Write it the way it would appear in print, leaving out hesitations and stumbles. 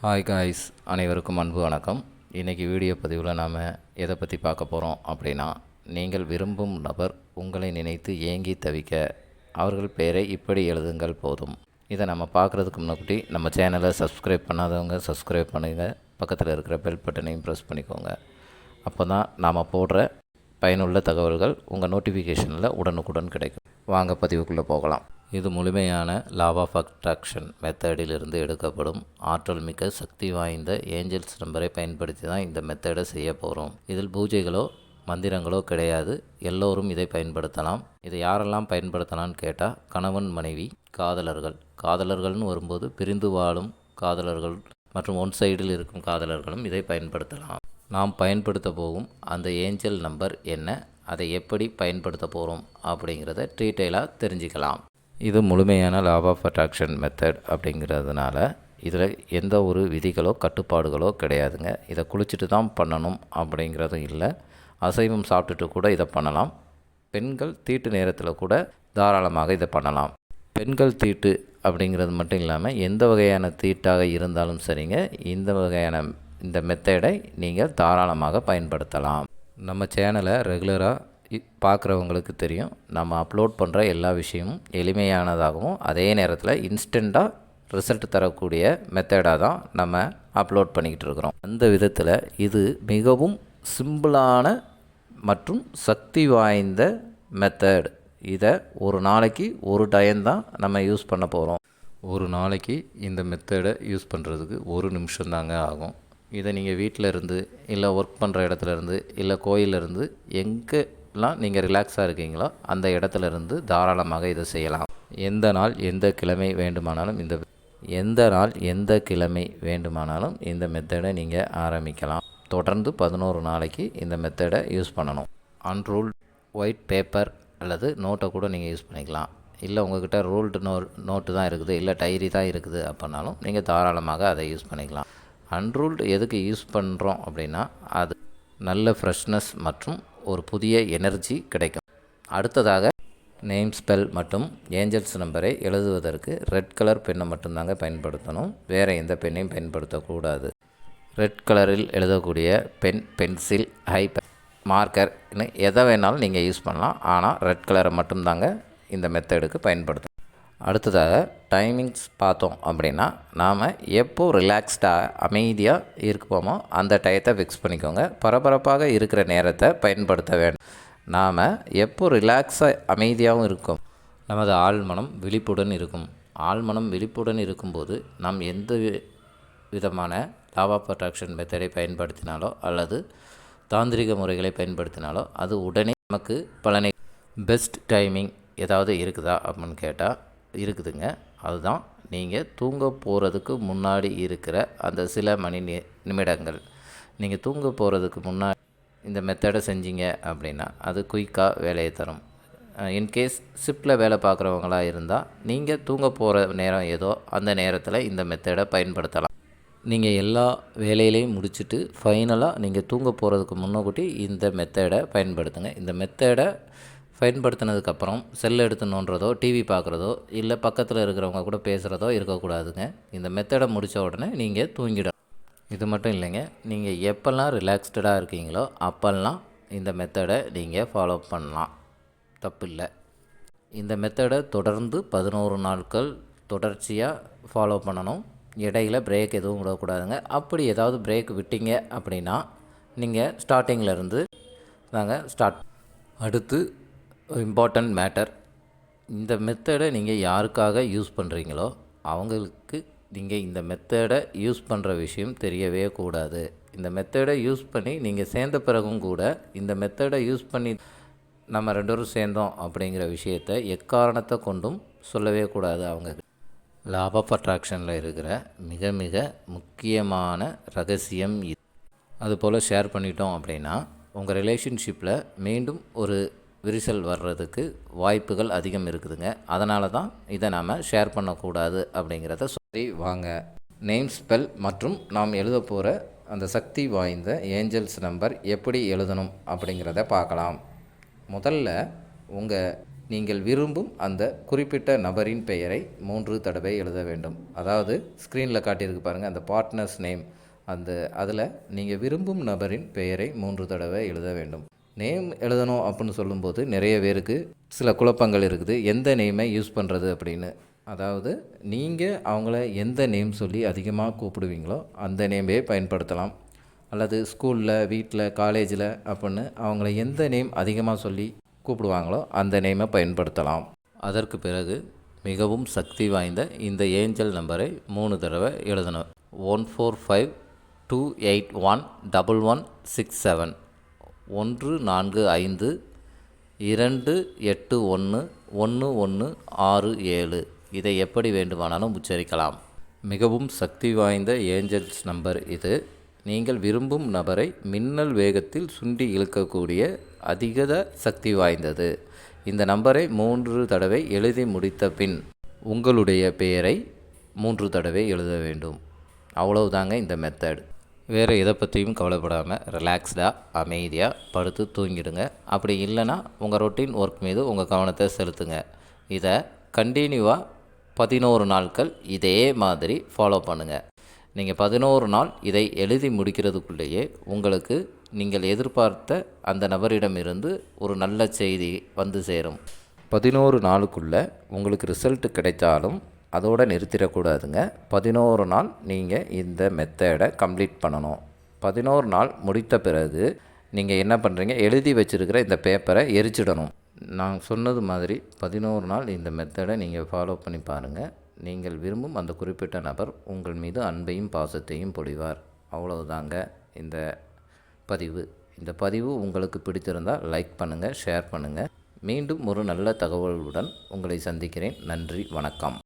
Hi guys, அனைவருக்கும் அன்பு வணக்கம். இன்றைக்கி வீடியோ பதிவில் நாம் எதை பற்றி பார்க்க போகிறோம் அப்படின்னா, நீங்கள் விரும்பும் நபர் உங்களை நினைத்து ஏங்கி தவிக்க அவர்கள் பெயரை இப்படி எழுதுங்கள் போதும். இதை நம்ம பார்க்குறதுக்கு முன்னாடி நம்ம சேனலை சப்ஸ்கிரைப் பண்ணாதவங்க சப்ஸ்கிரைப் பண்ணுங்கள். பக்கத்தில் இருக்கிற பெல் பட்டனையும் ப்ரெஸ் பண்ணிக்கோங்க. அப்போ தான் நாம் போடுற பயனுள்ள தகவல்கள் உங்கள் நோட்டிஃபிகேஷனில் உடனுக்குடன் கிடைக்கும். வாங்க பதிவுக்குள்ளே போகலாம். இது முழுமையான லா ஆஃப் அட்ராக்ஷன் மெத்தடிலிருந்து எடுக்கப்படும் ஆற்றல் மிக்க சக்தி வாய்ந்த ஏஞ்சல்ஸ் நம்பரை பயன்படுத்தி தான் இந்த மெத்தடை செய்ய போகிறோம். இதில் பூஜைகளோ மந்திரங்களோ கிடையாது. எல்லோரும் இதை பயன்படுத்தலாம். இதை யாரெல்லாம் பயன்படுத்தலாம்னு கேட்டால், கணவன் மனைவி, காதலர்கள்னு வரும்போது பிரிந்து வாழும் காதலர்கள் மற்றும் ஒன் சைடில் இருக்கும் காதலர்களும் இதை பயன்படுத்தலாம். நாம் பயன்படுத்த போகும் அந்த ஏஞ்சல் நம்பர் என்ன, அதை எப்படி பயன்படுத்த போகிறோம் அப்படிங்கிறத டீட்டெயிலாக தெரிஞ்சுக்கலாம். இது முழுமையான லா ஆஃப் அட்ராக்ஷன் மெத்தட் அப்படிங்கிறதுனால இதில் எந்த ஒரு விதிகளோ கட்டுப்பாடுகளோ கிடையாதுங்க. இதை குளிச்சுட்டு தான் பண்ணணும் அப்படிங்கிறதும் இல்லை. அசைவம் சாப்பிட்டுட்டு கூட இதை பண்ணலாம். பெண்கள் தீட்டு நேரத்தில் கூட தாராளமாக இதை பண்ணலாம். பெண்கள் தீட்டு அப்படிங்கிறது மட்டும் இல்லாமல் எந்த வகையான தீட்டாக இருந்தாலும் சரிங்க, இந்த மெத்தடை நீங்கள் தாராளமாக பயன்படுத்தலாம். நம்ம சேனலை ரெகுலராக பார்க்குறவங்களுக்கு தெரியும், நம்ம அப்லோட் பண்ணுற எல்லா விஷயமும் எளிமையானதாகவும் அதே நேரத்தில் இன்ஸ்டண்ட்டாக ரிசல்ட் தரக்கூடிய மெத்தடாக தான் நம்ம அப்லோட் பண்ணிக்கிட்டு இருக்கிறோம். அந்த விதத்தில் இது மிகவும் சிம்பிளான மற்றும் சக்தி வாய்ந்த மெத்தட். இதை ஒரு நாளைக்கு ஒரு டைம் தான் நம்ம யூஸ் பண்ண போகிறோம். ஒரு நாளைக்கு இந்த மெத்தடை யூஸ் பண்ணுறதுக்கு 1 நிமிஷம் தாங்க ஆகும். இதை நீங்கள் வீட்டில் இருந்து, இல்லை ஒர்க் பண்ணுற இடத்துல இருந்து, இல்லை கோயிலிருந்து, எங்கெல்லாம் நீங்கள் ரிலாக்ஸாக இருக்கீங்களோ அந்த இடத்துல இருந்து தாராளமாக இதை செய்யலாம். எந்த நாள் எந்த கிழமை வேண்டுமானாலும் இந்த மெத்தடை நீங்கள் ஆரம்பிக்கலாம். தொடர்ந்து 11 நாளைக்கு இந்த மெத்தடை யூஸ் பண்ணணும். அன்ரூல்ட் ஒயிட் பேப்பர் அல்லது நோட்டை கூட நீங்கள் யூஸ் பண்ணிக்கலாம். இல்லை உங்கள்கிட்ட ரூல்டு நோட்டு தான் இருக்குது, இல்லை டைரி தான் இருக்குது அப்படின்னாலும் நீங்கள் தாராளமாக அதை யூஸ் பண்ணிக்கலாம். அன்ரூல்டு எதுக்கு யூஸ் பண்ணுறோம் அப்படின்னா, அது நல்ல ஃப்ரெஷ்னஸ் மற்றும் ஒரு புதிய எனர்ஜி கிடைக்கும். அடுத்ததாக நேம் ஸ்பெல் மற்றும் ஏஞ்சல்ஸ் நம்பரை எழுதுவதற்கு ரெட் கலர் பெண்ணை மட்டும்தாங்க பயன்படுத்தணும். வேறு எந்த பெண்ணையும் பயன்படுத்தக்கூடாது. ரெட் கலரில் எழுதக்கூடிய பென், பென்சில், மார்க்கர்னு எதை வேணாலும் நீங்கள் யூஸ் பண்ணலாம். ஆனால் ரெட் கலரை மட்டும்தாங்க இந்த மெத்தடுக்கு பயன்படுத்தணும். அடுத்ததாக டைமிங்ஸ் பார்த்தோம் அப்படின்னா, நாம் எப்போ ரிலாக்ஸ்டாக அமைதியாக இருப்போமோ அந்த டயத்தை ஃபிக்ஸ் பண்ணிக்கோங்க. பரபரப்பாக இருக்கிற நேரத்தை பயன்படுத்த வேண்டும். நாம் எப்போ ரிலாக்ஸாக அமைதியாகவும் இருக்கும், நமது ஆழ்மனம் விழிப்புடன் இருக்கும். ஆழ்மனம் விழிப்புடன் இருக்கும்போது நாம் எந்த விதமான லா ஆஃப் அட்ராக்ஷன் மெத்தடை பயன்படுத்தினாலோ அல்லது தாந்திரிக முறைகளை பயன்படுத்தினாலோ அது உடனே நமக்கு பலனை. பெஸ்ட் டைமிங் ஏதாவது இருக்குதா அப்படின்னு கேட்டால் இருக்குதுங்க. அதுதான் நீங்கள் தூங்க போகிறதுக்கு முன்னாடி இருக்கிற அந்த சில நிமிடங்கள். நீங்கள் தூங்க போகிறதுக்கு முன்னாடி இந்த மெத்தடை செஞ்சீங்க அப்படின்னா அது குயிக்காக வேலையை தரும். இன்கேஸ் ஷிஃப்ட்டில் வேலை பார்க்குறவங்களாக இருந்தால் நீங்கள் தூங்க போகிற நேரம் ஏதோ அந்த நேரத்தில் இந்த மெத்தடை பயன்படுத்தலாம். நீங்கள் எல்லா வேலையிலையும் முடிச்சுட்டு ஃபைனலாக நீங்கள் தூங்க போகிறதுக்கு முன்னாடி இந்த மெத்தடை பயன்படுத்துங்க. இந்த மெத்தடை பயன்படுத்தினதுக்கப்புறம் செல் எடுத்து நோண்டுறதோ, டிவி பார்க்குறதோ, இல்லை பக்கத்தில் இருக்கிறவங்க கூட பேசுகிறதோ இருக்கக்கூடாதுங்க. இந்த மெத்தடை முடித்த உடனே நீங்கள் தூங்கிடணும். இது மட்டும் இல்லைங்க, நீங்கள் எப்போல்லாம் ரிலாக்ஸ்டாக இருக்கீங்களோ அப்போல்லாம் இந்த மெத்தடை நீங்கள் ஃபாலோ பண்ணலாம், தப்பு இல்லை. இந்த மெத்தடை தொடர்ந்து 11 நாட்கள் தொடர்ச்சியாக ஃபாலோ பண்ணணும். இடையில் பிரேக் எதுவும் விடக்கூடாதுங்க. அப்படி ஏதாவது பிரேக் விட்டீங்க அப்படின்னா நீங்கள் ஸ்டார்டிங்கில் தாங்க ஸ்டார்ட். அடுத்து இம்பார்ட்டண்ட் மேட்டர், இந்த மெத்தடை நீங்கள் யாருக்காக யூஸ் பண்ணுறீங்களோ அவங்களுக்கு நீங்கள் இந்த மெத்தடை யூஸ் பண்ணுற விஷயம் தெரியவே கூடாது. இந்த மெத்தடை யூஸ் பண்ணி நீங்கள் சேர்ந்த பிறகும் கூட இந்த மெத்தடை யூஸ் பண்ணி நம்ம 2 பேரும் சேர்ந்தோம் அப்படிங்கிற விஷயத்தை எக்காரணத்தை கொண்டும் சொல்லவே கூடாது. அவங்க லா ஆஃப் அட்ராக்ஷனில் இருக்கிற மிக மிக முக்கியமான ரகசியம் இது. அதுபோல் ஷேர் பண்ணிட்டோம் அப்படின்னா உங்கள் ரிலேஷன்ஷிப்பில் மீண்டும் ஒரு விரிசல் வர்றதுக்கு வாய்ப்புகள் அதிகம் இருக்குதுங்க. அதனால தான் இதை நாம் ஷேர் பண்ணக்கூடாது அப்படிங்கிறத சொல்லி வாங்க. நேம் ஸ்பெல் மற்றும் நாம் எழுத போகிற அந்த சக்தி வாய்ந்த ஏஞ்சல்ஸ் நம்பர் எப்படி எழுதணும் அப்படிங்கிறத பார்க்கலாம். முதல்ல உங்கள் நீங்கள் விரும்பும் அந்த குறிப்பிட்ட நபரின் பெயரை 3 தடவை எழுத வேண்டும். அதாவது ஸ்க்ரீனில் காட்டியிருக்கு பாருங்கள், அந்த பார்ட்னர்ஸ் நேம், அதில் நீங்கள் விரும்பும் நபரின் பெயரை 3 தடவை எழுத வேண்டும். நேம் எழுதணும் அப்படின்னு சொல்லும்போது நிறைய பேருக்கு சில குழப்பங்கள் இருக்குது, எந்த நேமை யூஸ் பண்ணுறது அப்படின்னு. அதாவது நீங்கள் அவங்கள எந்த நேம் சொல்லி அதிகமாக கூப்பிடுவீங்களோ அந்த நேமே பயன்படுத்தலாம். அல்லது ஸ்கூலில், வீட்டில், காலேஜில் அப்படின்னு அவங்கள எந்த நேம் அதிகமாக சொல்லி கூப்பிடுவாங்களோ அந்த நேமை பயன்படுத்தலாம். அதற்கு பிறகு மிகவும் சக்தி வாய்ந்த இந்த ஏஞ்சல் நம்பரை 3 தடவை எழுதணும். 1452811167 14528111167. இதை எப்படி வேண்டுமானாலும் உச்சரிக்கலாம். மிகவும் சக்தி வாய்ந்த ஏஞ்சல்ஸ் நம்பர் இது. நீங்கள் விரும்பும் நபரை மின்னல் வேகத்தில் சுண்டி இழுக்கக்கூடிய அதிக சக்தி வாய்ந்தது. இந்த நம்பரை 3 தடவை எழுதி முடித்த பின் உங்களுடைய பெயரை 3 தடவை எழுத வேண்டும். அவ்வளவுதாங்க இந்த மெத்தட். வேறு எதை பற்றியும் கவலைப்படாமல் ரிலாக்ஸ்டாக அமைதியாக படுத்து தூங்கிடுங்க. அப்படி இல்லைன்னா உங்கள் ரொட்டீன் ஒர்க் மீது உங்கள் கவனத்தை செலுத்துங்க. இதை கண்டினியூவாக 11 நாட்கள் இதே மாதிரி ஃபாலோ பண்ணுங்கள். நீங்கள் 11 நாள் இதை எழுதி முடிக்கிறதுக்குள்ளேயே உங்களுக்கு நீங்கள் எதிர்பார்த்த அந்த நபரிடமிருந்து ஒரு நல்ல செய்தி வந்து சேரும். 11 நாளுக்குள்ளே உங்களுக்கு ரிசல்ட் கிடைத்தாலும் அதோடு நிறுத்திடக்கூடாதுங்க. 11 நாள் நீங்கள் இந்த மெத்தடை கம்ப்ளீட் பண்ணணும். 11 நாள் முடித்த பிறகு நீங்கள் என்ன பண்ணுறீங்க, எழுதி வச்சுருக்கிற இந்த பேப்பரை எரிச்சிடணும். நான் சொன்னது மாதிரி 11 நாள் இந்த மெத்தடை நீங்கள் ஃபாலோ பண்ணி பாருங்கள். நீங்கள் விரும்பும் அந்த குறிப்பிட்ட நபர் உங்கள் மீது அன்பையும் பாசத்தையும் பொழிவார். அவ்வளவுதாங்க இந்த பதிவு. இந்த பதிவு உங்களுக்கு பிடித்திருந்தால் லைக் பண்ணுங்கள், ஷேர் பண்ணுங்கள். மீண்டும் ஒரு நல்ல தகவலுடன் உங்களை சந்திக்கிறேன். நன்றி, வணக்கம்.